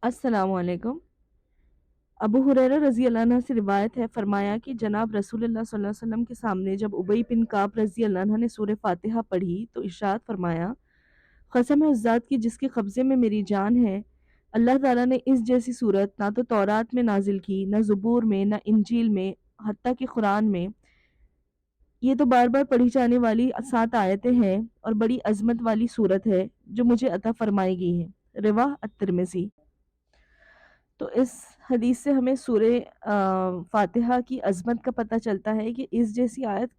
السلام علیکم۔ ابو ہریرہ رضی اللہ عنہ سے روایت ہے، فرمایا کہ جناب رسول اللہ صلی اللہ علیہ وسلم کے سامنے جب ابی بن کعب رضی اللہ عنہ نے سورہ فاتحہ پڑھی تو ارشاد فرمایا، قسم ہے اس ذات کی جس کے قبضے میں میری جان ہے، اللہ تعالیٰ نے اس جیسی صورت نہ تو تورات میں نازل کی، نہ زبور میں، نہ انجیل میں، حتیٰ کہ قرآن میں۔ یہ تو بار بار پڑھی جانے والی 7 آیتیں ہیں اور بڑی عظمت والی صورت ہے جو مجھے عطا فرمائی گئی ہے۔ رواہ الترمذی۔ تو اس حدیث سے ہمیں سورہ فاتحہ کی عظمت کا پتہ چلتا ہے کہ اس جیسی آیت،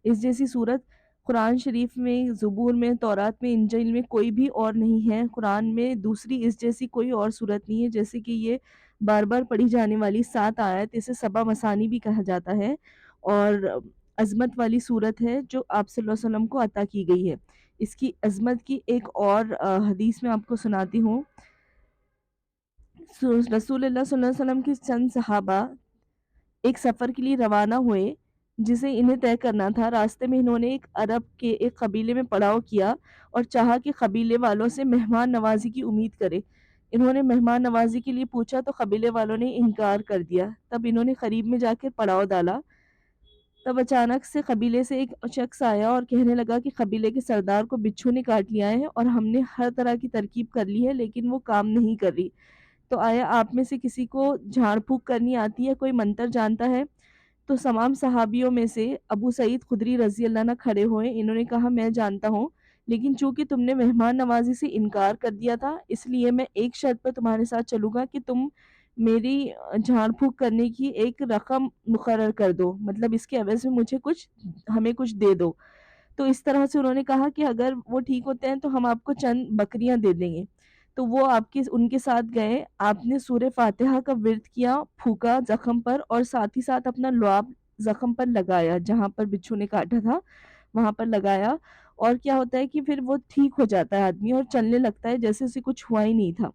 اس جیسی صورت قرآن شریف میں، زبور میں، تورات میں، انجیل میں کوئی بھی اور نہیں ہے۔ قرآن میں دوسری اس جیسی کوئی اور صورت نہیں ہے، جیسے کہ یہ بار بار پڑھی جانے والی 7 آیت، اسے سبع مثانی بھی کہا جاتا ہے، اور عظمت والی صورت ہے جو آپ صلی اللہ علیہ وسلم کو عطا کی گئی ہے۔ اس کی عظمت کی ایک اور حدیث میں آپ کو سناتی ہوں۔ رسول اللہ صلی اللہ علیہ وسلم کے چند صحابہ ایک سفر کے لیے روانہ ہوئے جسے انہیں طے کرنا تھا۔ راستے میں انہوں نے ایک عرب کے ایک قبیلے میں پڑاؤ کیا اور چاہا کہ قبیلے والوں سے مہمان نوازی کی امید کرے۔ انہوں نے مہمان نوازی کے لیے پوچھا تو قبیلے والوں نے انکار کر دیا۔ تب انہوں نے قریب میں جا کے پڑاؤ ڈالا۔ تب اچانک سے قبیلے سے ایک شخص آیا اور کہنے لگا کہ قبیلے کے سردار کو بچھو نے کاٹ لیا ہے اور ہم نے ہر طرح کی ترکیب کر لی ہے لیکن وہ کام نہیں کر رہی۔ تو آیا آپ میں سے کسی کو جھاڑ پھونک کرنی آتی ہے، کوئی منتر جانتا ہے؟ تو تمام صحابیوں میں سے ابو سعید خدری رضی اللہ عنہ کھڑے ہوئے، انہوں نے کہا میں جانتا ہوں، لیکن چونکہ تم نے مہمان نوازی سے انکار کر دیا تھا اس لیے میں ایک شرط پر تمہارے ساتھ چلوں گا کہ تم میری جھاڑ پھونک کرنے کی ایک رقم مقرر کر دو، مطلب اس کے عوض میں ہمیں کچھ دے دو۔ تو اس طرح سے انہوں نے کہا کہ اگر وہ ٹھیک ہوتے ہیں تو ہم آپ کو چند بکریاں دے دیں گے۔ تو وہ ان کے ساتھ گئے، آپ نے سورہ فاتحہ کا ورد کیا، پھونکا زخم پر اور ساتھ ہی ساتھ اپنا لعاب زخم پر لگایا، جہاں پر بچھو نے کاٹا تھا وہاں پر لگایا، اور کیا ہوتا ہے کہ پھر وہ ٹھیک ہو جاتا ہے آدمی اور چلنے لگتا ہے جیسے اسے کچھ ہوا ہی نہیں تھا۔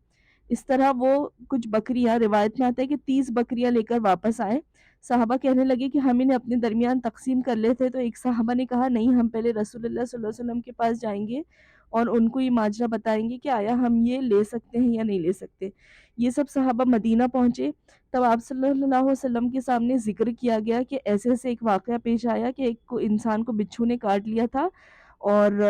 اس طرح وہ کچھ بکریاں، روایت میں آتا ہے کہ 30 بکریاں لے کر واپس آئے۔ صحابہ کہنے لگے کہ ہم انہیں اپنے درمیان تقسیم کر لیتے، تو ایک صحابہ نے کہا نہیں، ہم پہلے رسول اللہ صلی اللہ علیہ وسلم کے پاس جائیں گے اور ان کو یہ ماجرا بتائیں گے کہ آیا ہم یہ لے سکتے ہیں یا نہیں لے سکتے۔ یہ سب صحابہ مدینہ پہنچے، تب آپ صلی اللہ علیہ وسلم کے سامنے ذکر کیا گیا کہ ایسے ایسے ایک واقعہ پیش آیا کہ ایک انسان کو بچھو نے کاٹ لیا تھا، اور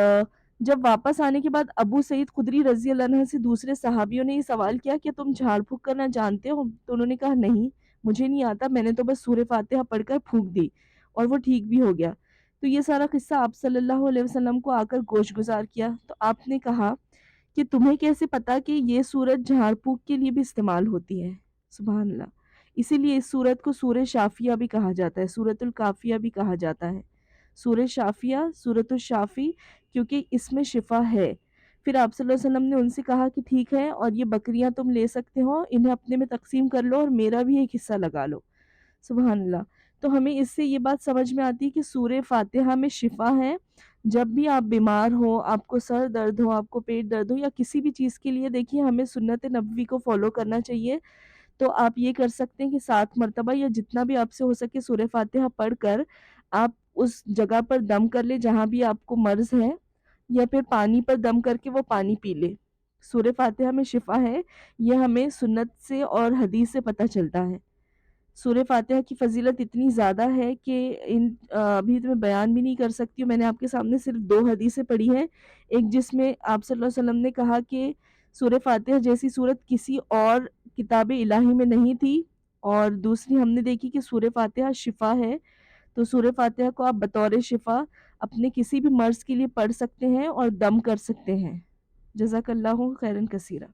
جب واپس آنے کے بعد ابو سعید خدری رضی اللہ عنہ سے دوسرے صحابیوں نے یہ سوال کیا کہ تم جھاڑ پھونک کرنا جانتے ہو؟ تو انہوں نے کہا نہیں، مجھے نہیں آتا، میں نے تو بس سورہ فاتحہ پڑھ کر پھونک دی اور وہ ٹھیک بھی ہو گیا۔ تو یہ سارا قصہ آپ صلی اللہ علیہ وسلم کو آ کر گوش گزار کیا، تو آپ نے کہا کہ تمہیں کیسے پتا کہ یہ سورت جھاڑ پھونک کے لیے بھی استعمال ہوتی ہے؟ سبحان اللہ۔ اسی لیے اس سورت کو سورہ شافیہ بھی کہا جاتا ہے، سورت الکافیہ بھی کہا جاتا ہے۔ سورہ شافیہ، سورت الشافی، کیونکہ اس میں شفا ہے۔ پھر آپ صلی اللہ علیہ وسلم نے ان سے کہا کہ ٹھیک ہے، اور یہ بکریاں تم لے سکتے ہو، انہیں اپنے میں تقسیم کر لو اور میرا بھی ایک حصہ لگا لو۔ سبحان اللہ۔ تو ہمیں اس سے یہ بات سمجھ میں آتی ہے کہ سورہ فاتحہ میں شفا ہے۔ جب بھی آپ بیمار ہو، آپ کو سر درد ہو، آپ کو پیٹ درد ہو یا کسی بھی چیز کے لیے، دیکھیے ہمیں سنت نبوی کو فالو کرنا چاہیے۔ تو آپ یہ کر سکتے ہیں کہ 7 مرتبہ یا جتنا بھی آپ سے ہو سکے سورہ فاتحہ پڑھ کر آپ اس جگہ پر دم کر لے جہاں بھی آپ کو مرض ہے، یا پھر پانی پر دم کر کے وہ پانی پی لے۔ سورہ فاتحہ میں شفا ہے، یہ ہمیں سنت سے اور حدیث سے پتہ چلتا ہے۔ سورہ فاتحہ کی فضیلت اتنی زیادہ ہے کہ ابھی تو میں بیان بھی نہیں کر سکتی ہوں۔ میں نے آپ کے سامنے صرف 2 حدیثیں پڑھی ہیں، ایک جس میں آپ صلی اللہ علیہ وسلم نے کہا کہ سورہ فاتحہ جیسی صورت کسی اور کتاب الہی میں نہیں تھی، اور دوسری ہم نے دیکھی کہ سورہ فاتحہ شفا ہے۔ تو سورہ فاتحہ کو آپ بطور شفا اپنے کسی بھی مرض کے لیے پڑھ سکتے ہیں اور دم کر سکتے ہیں۔ جزاک اللہ خیرن کثیرہ۔